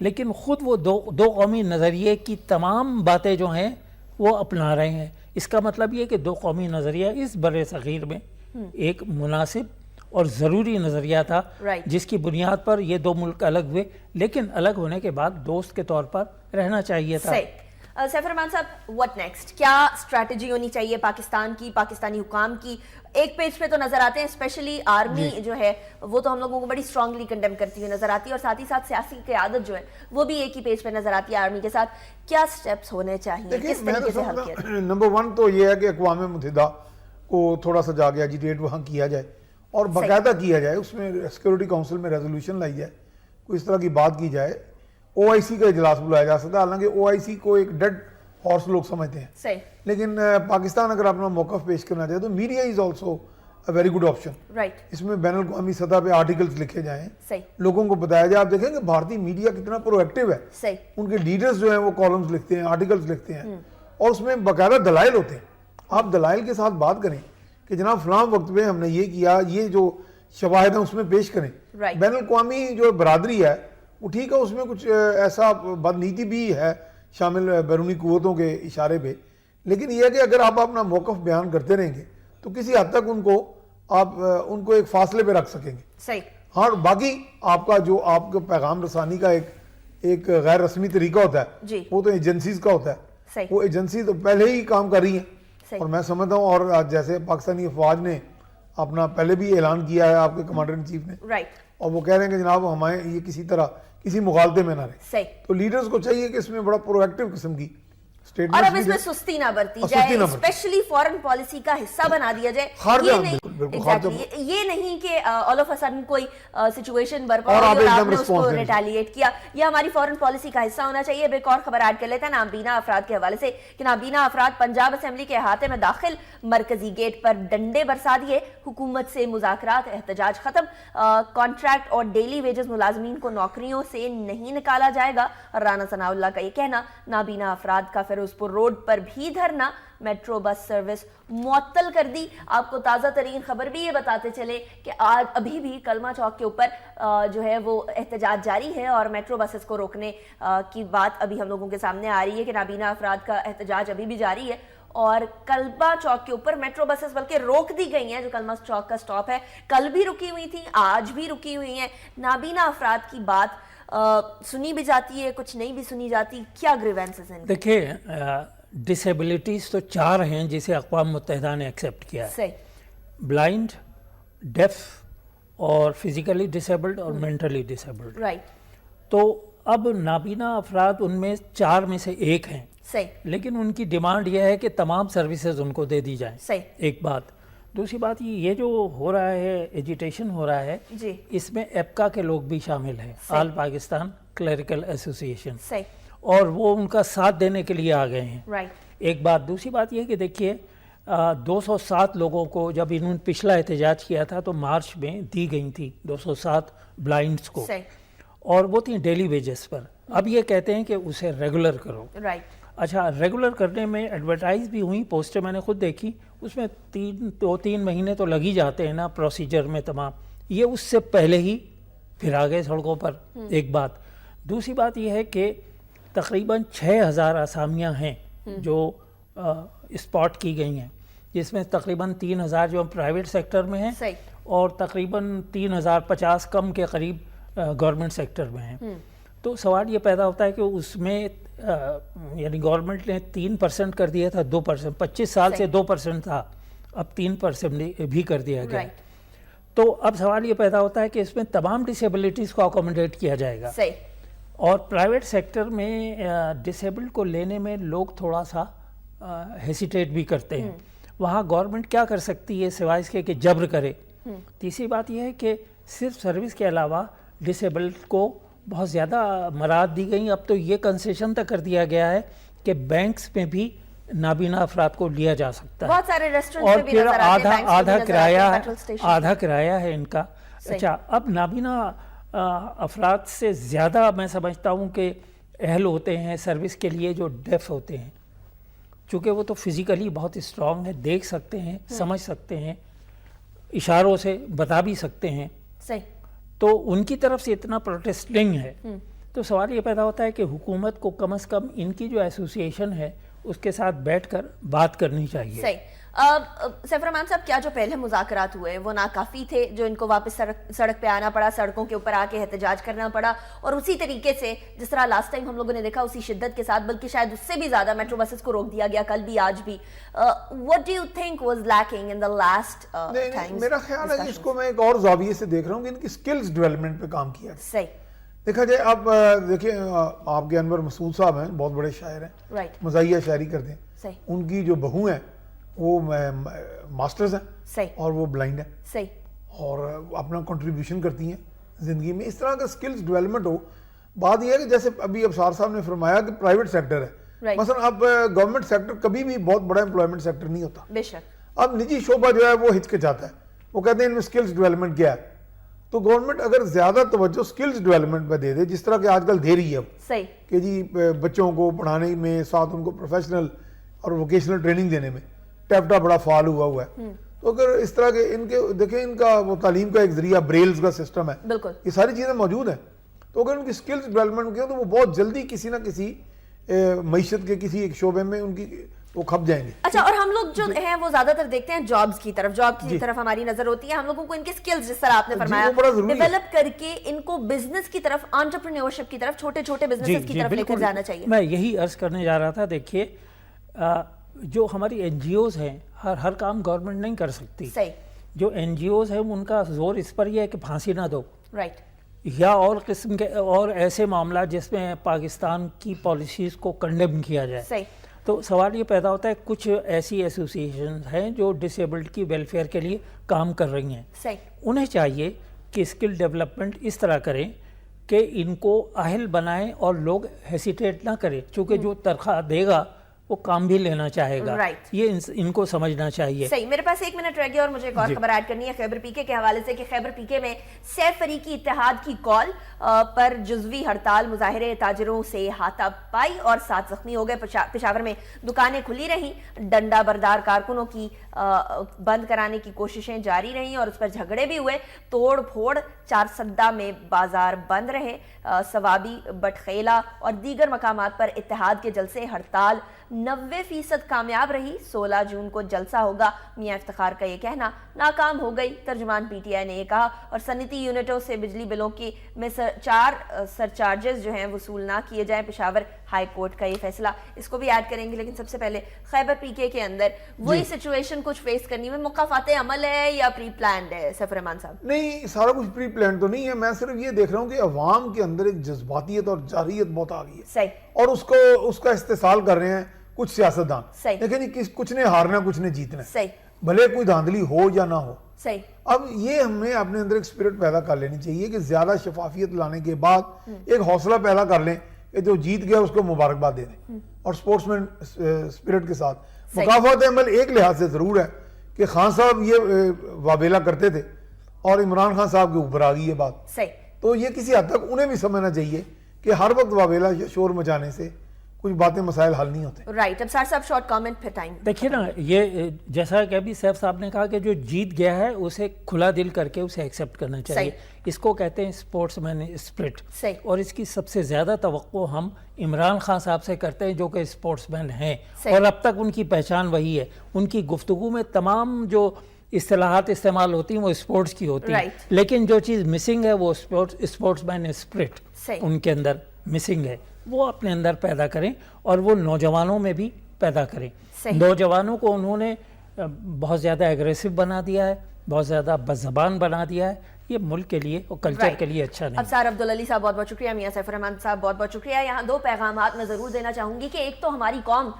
لیکن خود وہ دو قومی نظریے کی تمام باتیں جو ہیں وہ اپنا رہے ہیں. اس کا مطلب یہ کہ دو قومی نظریہ اس بر صغیر میں ایک مناسب اور ضروری نظریہ تھا جس کی بنیاد پر یہ دو ملک الگ ہوئے, لیکن الگ ہونے کے بعد دوست کے طور پر رہنا چاہیے تھا. سیف الرحمان صاحب, واٹ نیکسٹ؟ کیا اسٹریٹجی ہونی چاہیے پاکستان کی, پاکستانی حکام کی؟ ایک پیج پہ تو نظر آتے ہیں اسپیشلی آرمی جو ہے وہ تو ہم لوگوں کو بڑی اسٹرانگلی کنڈیم کرتی ہوئی نظر آتی ہے, اور ساتھ ہی ساتھ سیاسی قیادت جو ہے وہ بھی ایک ہی پیج پہ نظر آتی ہے آرمی کے ساتھ. کیا سٹیپس ہونے چاہیے, کس طریقے سے حل کیا جائے؟ نمبر 1 تو یہ ہے کہ اقوام متحدہ کو تھوڑا سا جا کے ایجیٹیٹ وہاں کیا جائے اور باقاعدہ کیا جائے, اس میں سیکورٹی کونسل میں ریزولوشن لائی جائے, کوئی اس طرح کی بات کی جائے. OIC کا اجلاس بلایا جا سکتا ہے, حالانکہ OIC کو ایک ڈیڈ ہارس لوگ سمجھتے ہیں, لیکن پاکستان اگر اپنا موقف پیش کرنا چاہے تو media is also a very good option. اس میں بین الاقوامی سطح پہ آرٹیکلز لکھے جائیں, لوگوں کو بتایا جائے. آپ دیکھیں کہ بھارتی میڈیا کتنا پرو ایکٹیو ہے, ان کے لیڈرز جو ہیں وہ کالمز لکھتے ہیں, آرٹیکلز لکھتے ہیں, اور اس میں باقاعدہ دلائل ہوتے ہیں. آپ دلائل کے ساتھ بات کریں کہ جناب فلاں وقت پہ ہم نے یہ کیا, یہ جو شواہد ہیں اس میں پیش کریں. بین الاقوامی جو برادری ہے وہ ٹھیک ہے, اس میں کچھ ایسا بدنیتی بھی ہے شامل بیرونی قوتوں کے اشارے پہ, لیکن یہ ہے کہ اگر آپ اپنا موقف بیان کرتے رہیں گے تو کسی حد تک ان کو ایک فاصلے پہ رکھ سکیں گے. ہاں, باقی آپ کا جو آپ کے پیغام رسانی کا ایک غیر رسمی طریقہ ہوتا ہے وہ تو ایجنسیز کا ہوتا ہے. وہ ایجنسی تو پہلے ہی کام کر رہی ہیں, اور میں سمجھتا ہوں, اور جیسے پاکستانی افواج نے اپنا پہلے بھی اعلان کیا ہے آپ کے کمانڈر ان چیف نے, اور وہ کہہ رہے ہیں کہ جناب ہمیں یہ کسی طرح کسی مغالطے میں نہ رہے. تو لیڈرز کو چاہیے کہ اس میں بڑا پرو ایکٹیو قسم کی اور اب اس میں سستی نہ برتی جائے, اسپیشلی فورن پالیسی کا حصہ بنا دیا جائے. یہ نہیں کہ آل آف اے سڈن کوئی سچویشن برپا ہو اور آپ نے اس کو ریٹیلیٹ کیا, یہ ہماری فورن پالیسی کا حصہ ہونا چاہیے. ایک اور خبر ایڈ کر لیتے ہیں نابینا افراد کے حوالے سے کہ نابینا افراد پنجاب اسمبلی کے احاطے میں داخل, مرکزی گیٹ پر ڈنڈے برسا دیے, حکومت سے مذاکرات, احتجاج ختم, کانٹریکٹ اور ڈیلی ویجز ملازمین کو نوکریوں سے نہیں نکالا جائے گا. رانا ثناء اللہ کا یہ کہنا. نابینا افراد کا فیروزپور روڈ پر بھی دھرنا, میٹرو بس سروس معطل کر دی. آپ کو تازہ ترین خبر بھی یہ بتاتے چلے کہ آج ابھی بھی کلمہ چوک کے اوپر جو ہے وہ احتجاج جاری ہے, اور میٹرو بسز کو روکنے کی بات ابھی ہم لوگوں کے سامنے آ رہی ہے کہ نابینا افراد کا احتجاج ابھی بھی جاری ہے, اور کلمہ چوک کے اوپر میٹرو بسز بلکہ روک دی گئی ہیں. جو کلمہ چوک کا سٹاپ ہے کل بھی رکی ہوئی تھی, آج بھی رکی ہوئی ہیں. نابینا افراد کی بات سنی بھی جاتی ہے, کچھ نہیں بھی سنی جاتی. کیا گریوینسز ہیں؟ دیکھیں, ڈسیبلٹیز تو 4 ہیں جسے اقوام متحدہ نے ایکسیپٹ کیا ہے. بلائنڈ, ڈیف, اور فزیکلی ڈسیبلڈ, اور مینٹلی ڈسیبلڈ. تو اب نابینا افراد ان میں 4 میں سے ایک ہیں, لیکن ان کی ڈیمانڈ یہ ہے کہ تمام سروسز ان کو دے دی جائیں. ایک بات. دوسری بات یہ جو ہو رہا ہے, ایجیٹیشن ہو رہا ہے, اس میں ایپکا کے لوگ بھی شامل ہیں, آل پاکستان کلریکل ایسوسی ایشن, اور وہ ان کا ساتھ دینے کے لیے آ گئے ہیں. ایک بات. دوسری بات یہ کہ دیکھیے 207 لوگوں کو جب انہوں نے پچھلا احتجاج کیا تھا تو مارچ میں دی گئی تھی 207 بلائنڈز کو, اور وہ تھیں ڈیلی ویجز پر. اب یہ کہتے ہیں کہ اسے ریگولر کرو. اچھا, ریگولر کرنے میں ایڈورٹائز بھی ہوئی پوسٹر, میں نے خود دیکھی, اس میں 2-3 مہینے تو لگ ہی جاتے ہیں نا پروسیجر میں تمام. یہ اس سے پہلے ہی پھر آ گئے سڑکوں پر. ایک بات. دوسری بات یہ ہے کہ تقریباً 6000 اسامیاں ہیں جو اسپاٹ کی گئی ہیں, جس میں تقریباً 3000 جو پرائیویٹ سیکٹر میں ہیں, اور تقریباً 3050 کم کے قریب گورنمنٹ سیکٹر میں ہیں. تو سوال یہ پیدا ہوتا ہے کہ اس میں یعنی گورنمنٹ نے 3% کر دیا تھا, 2%, 25 سال سے 2% تھا, اب 3% بھی کر دیا گیا. تو اب سوال یہ پیدا ہوتا ہے کہ اس میں تمام ڈسیبلٹیز کو اکوموڈیٹ کیا جائے گا, اور پرائیویٹ سیکٹر میں ڈسیبلڈ کو لینے میں لوگ تھوڑا سا ہیسیٹیٹ بھی کرتے ہیں. وہاں گورنمنٹ کیا کر سکتی ہے سوائے اس کے کہ جبر کرے. تیسری بات یہ ہے کہ صرف سروس کے علاوہ ڈسیبلڈ کو بہت زیادہ مراد دی گئی. اب تو یہ کنسیشن تک کر دیا گیا ہے کہ بینکس میں بھی نابینا افراد کو لیا جا سکتا ہے, بہت سارے ریسٹورنٹ اور پھر آدھا کرایہ ہے ان کا. اچھا, اب نابینا افراد سے زیادہ میں سمجھتا ہوں کہ اہل ہوتے ہیں سروس کے لیے جو ڈیف ہوتے ہیں, چونکہ وہ تو فزیکلی بہت اسٹرانگ ہے, دیکھ سکتے ہیں, سمجھ سکتے ہیں, اشاروں سے بتا بھی سکتے ہیں. تو ان کی طرف سے اتنا پروٹیسٹ نہیں ہے. تو سوال یہ پیدا ہوتا ہے کہ حکومت کو کم از کم ان کی جو ایسوسیشن ہے اس کے ساتھ بیٹھ کر بات کرنی چاہیے. صحیح. سیف الرحمان صاحب, کیا جو پہلے مذاکرات ہوئے وہ ناکافی تھے, جو ان کو واپس سڑک پہ آنا پڑا, سڑکوں کے اوپر آ کے احتجاج کرنا پڑا, اور اسی طریقے سے جس طرح لاسٹ ٹائم ہم لوگوں نے دیکھا اسی شدت کے ساتھ, بلکہ شاید اس سے بھی زیادہ میٹرو بسز کو روک دیا گیا کل بھی آج بھی. what do you think was lacking in the last times? میرا خیال ہے کہ اس کو میں ایک اور زاویے سے دیکھ رہا ہوں کہ ان کی سکلز ڈیولپمنٹ پہ کام کیا. صحیح. دیکھا جائے اب دیکھیں آپ کے انور مسعود صاحب ہیں, بہت بڑے شاعر ہیں, رائٹ, مزاحیہ شاعری کرتے ہیں. صحیح. ان کی جو بہو ہیں وہ ماسٹرز ہیں, صحیح, اور وہ بلائنڈ ہیں, صحیح, اور اپنا کنٹریبیوشن کرتی ہیں زندگی میں. اس طرح کا سکلز ڈیولپمنٹ ہو. بات یہ ہے کہ جیسے ابھی ابصار صاحب نے فرمایا کہ پرائیویٹ سیکٹر ہے, مثلا اب گورنمنٹ سیکٹر کبھی بھی بہت بڑا امپلائمنٹ سیکٹر نہیں ہوتا. بے شک. اب نجی شعبہ جو ہے وہ ہچکچاتا ہے, وہ کہتے ہیں ان میں سکلز ڈیولپمنٹ کیا ہے. تو گورنمنٹ اگر زیادہ توجہ سکلز ڈیولپمنٹ پہ دے دے, جس طرح کہ آج کل دے رہی ہے, صحیح, کہ جی بچوں کو پڑھانے میں ساتھ ان کو پروفیشنل اور ووکیشنل ٹریننگ دینے میں ٹیپٹا بڑا فعال ہوا ہے. تو اگر اس طرح کے ان کے دیکھیں, ان کا وہ تعلیم کا ایک ذریعہ بریلز کا سسٹم ہے, بالکل, یہ ساری چیزیں موجود ہیں. تو اگر ان کی سکلز ڈیولپمنٹ کی تو وہ بہت جلدی کسی نہ کسی معیشت کے کسی ایک شعبے میں ان کی وہ کھپ جائیں گے. اچھا, اور ہم لوگ جو ہیں وہ زیادہ تر دیکھتے ہیں جاب کی طرف ہماری نظر ہوتی ہے. ہم لوگوں کو ان کے سکلز, جس طرح آپ نے فرمایا, ڈیولپ کر کے ان کو بزنس کی طرف, انٹرپرینیورشپ کی طرف, چھوٹے چھوٹے بزنس کی طرف لے کر جانا چاہیے. میں یہی عرض کرنے جا رہا تھا. دیکھیے, جو ہماری این جی اوز ہیں, ہر کام گورنمنٹ نہیں کر سکتی. صحیح. جو این جی اوز ہیں ان کا زور اس پر یہ ہے کہ پھانسی نہ دو, رائٹ, یا اور قسم کے اور ایسے معاملات جس میں پاکستان کی پالیسیز کو کنڈیم کیا جائے. صحیح. تو سوال یہ پیدا ہوتا ہے, کچھ ایسی ایسوسیشن ہیں جو ڈسیبلڈ کی ویلفیئر کے لیے کام کر رہی ہیں. صحیح. انہیں چاہیے کہ اسکل ڈیولپمنٹ اس طرح کریں کہ ان کو اہل بنائیں اور لوگ ہیسیٹیٹ نہ کریں, چونکہ جو تنخواہ دے گا وہ کام بھی لینا چاہے گا. یہ ان کو سمجھنا چاہیے. صحیح. میرے پاس 1 منٹ رہ گیا اور مجھے ایک اور خبر ایڈ کرنی ہے خیبر پی کے حوالے سے, کہ خیبر پی کے میں سیف فریقی اتحاد کی کال پر جزوی ہڑتال, مظاہرے, تاجروں سے ہاتھا پائی اور 7 زخمی ہو گئے. پشاور میں دکانیں کھلی رہیں, ڈنڈا بردار کارکنوں کی بند کرانے کی کوششیں جاری رہیں اور اس پر جھگڑے بھی ہوئے. توڑ پھوڑ, چارسدہ میں بازار بند رہے. ثوابی, بٹخیلا اور دیگر مقامات پر اتحاد کے جلسے ہڑتال 90% کامیاب رہی. 16 جون کو جلسہ ہوگا. میاں افتخار کا یہ کہنا ناکام ہو گئی. ترجمان پی ٹی آئی نے یہ کہا. اور صنعتی یونٹوں سے بجلی بلوں کی میں 4 سرچارجز جو ہیں وصول نہ کیے جائیں. پشاور ہائی کورٹ کا یہ فیصلہ, اس کو بھی ایڈ کریں گے. لیکن سب سے پہلے خیبر پی کے اندر وہی سچویشن کچھ فیس کرنی میں موقفات عمل ہے یا پری پلانڈ ہے سیف الرحمان صاحب؟ نہیں, سارا کچھ پری پلانڈ تو نہیں ہے. میں صرف یہ دیکھ رہا ہوں کہ عوام کے اندر ایک جذباتیت اور جارحیت بہت آ گئی ہے. صحیح. اور اس کا استحصال کر رہے ہیں کچھ سیاستدان. لیکن کچھ نے ہارنا, کچھ نے جیتنا. صحیح. بھلے کوئی دھاندلی ہو یا نہ ہو. صحیح. اب یہ ہمیں اپنے اندر ایک سپرٹ پیدا کر لینی چاہیے کہ زیادہ شفافیت لانے کے بعد ایک حوصلہ پیدا کر لیں کہ جو جیت گیا اس کو مبارکباد دے دیں, اور سپورٹس مین سپرٹ کے ساتھ. مکافات عمل ایک لحاظ سے ضرور ہے کہ خان صاحب یہ وابیلا کرتے تھے اور عمران خان صاحب کے اوپر آ گئی یہ بات. صحیح. تو یہ کسی حد تک انہیں بھی سمجھنا چاہیے کہ ہر وقت وابیلا شور مچانے سے کچھ باتیں مسائل حل نہیں ہوتے. رائٹ. اب سر صاحب شارٹ کامنٹ پھر ٹائم. دیکھیے نا, یہ جیسا کہ ابھی سیف صاحب نے کہا کہ جو جیت گیا ہے اسے کھلا دل کر کے اسے ایکسیپٹ کرنا چاہیے. اس کو کہتے ہیں اسپورٹس مین اسپرٹ. اور اس کی سب سے زیادہ توقع ہم عمران خان صاحب سے کرتے ہیں جو کہ اسپورٹس مین ہیں, اور اب تک ان کی پہچان وہی ہے. ان کی گفتگو میں تمام جو اصطلاحات استعمال ہوتی ہیں وہ اسپورٹس کی ہوتی ہیں, لیکن جو چیز مسنگ ہے وہ اسپورٹس مین اسپرٹ ان کے اندر مسنگ ہے. وہ اپنے اندر پیدا کریں اور وہ نوجوانوں میں بھی پیدا کریں. نوجوانوں کو انہوں نے بہت زیادہ ایگریسو بنا دیا ہے, بہت زیادہ بزبان بنا دیا ہے. یہ ملک کے لیے اور کلچر کے لیے اچھا نہیں. ابصار عبدالعلی صاحب بہت بہت شکریہ. میاں سیف الرحمان صاحب بہت بہت شکریہ. یہاں 2 پیغامات میں ضرور دینا چاہوں گی کہ ایک تو ہماری قوم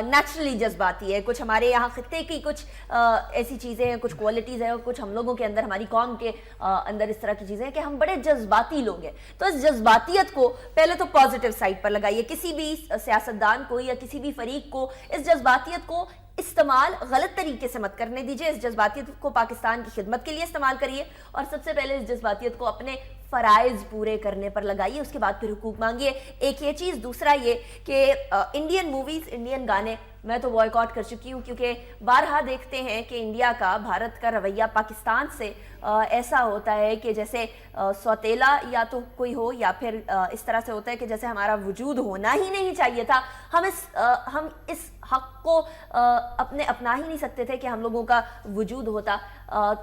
نیچرلی جذباتی ہے. کچھ ہمارے یہاں خطے کی کچھ ایسی چیزیں ہیں, کچھ کوالٹیز ہیں, اور کچھ ہم لوگوں کے اندر, ہماری قوم کے اندر اس طرح کی چیزیں ہیں کہ ہم بڑے جذباتی لوگ ہیں. تو اس جذباتیت کو پہلے تو پازیٹیو سائڈ پر لگائیے. کسی بھی سیاستدان کو یا کسی بھی فریق کو اس جذباتیت کو استعمال غلط طریقے سے مت کرنے دیجئے. اس جذباتیت کو پاکستان کی خدمت کے لیے استعمال کریے, اور سب سے پہلے اس جذباتیت کو اپنے فرائض پورے کرنے پر لگائیے. اس کے بعد پھر حقوق مانگیے. ایک یہ چیز. دوسرا یہ کہ انڈین موویز, انڈین گانے میں تو بوائیکاٹ کر چکی ہوں، کیونکہ بارہا دیکھتے ہیں کہ انڈیا کا، بھارت کا رویہ پاکستان سے ایسا ہوتا ہے کہ جیسے سوتیلا یا تو کوئی ہو، یا پھر اس طرح سے ہوتا ہے کہ جیسے ہمارا وجود ہونا ہی نہیں چاہیے تھا. ہم اس حق کو اپنا ہی نہیں سکتے تھے کہ ہم لوگوں کا وجود ہوتا.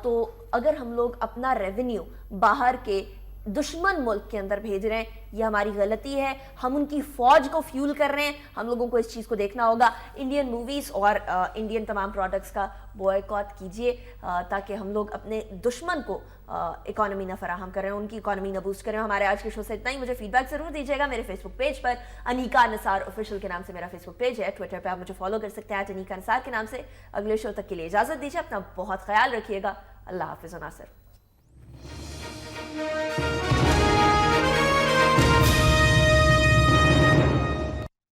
تو اگر ہم لوگ اپنا ریونیو باہر کے دشمن ملک کے اندر بھیج رہے ہیں، یہ ہماری غلطی ہے. ہم ان کی فوج کو فیول کر رہے ہیں. ہم لوگوں کو اس چیز کو دیکھنا ہوگا. انڈین موویز اور انڈین تمام پروڈکٹس کا بوائیکاٹ کیجئے تاکہ ہم لوگ اپنے دشمن کو اکانومی نہ فراہم کریں، ان کی اکانومی نہ بوسٹ کریں. ہمارے آج کے شو سے اتنا ہی. مجھے فیڈ بیک ضرور دیجیے گا میرے فیس بک پیج پر، انیکا نثار آفیشیل کے نام سے میرا فیس بک پیج ہے. ٹویٹر پہ آپ مجھے فالو کر سکتے ہیں انیکا نثار کے نام سے. اگلے شو تک کے لیے اجازت دیجیے. اپنا بہت خیال رکھیے گا. اللہ حافظ. ناصر.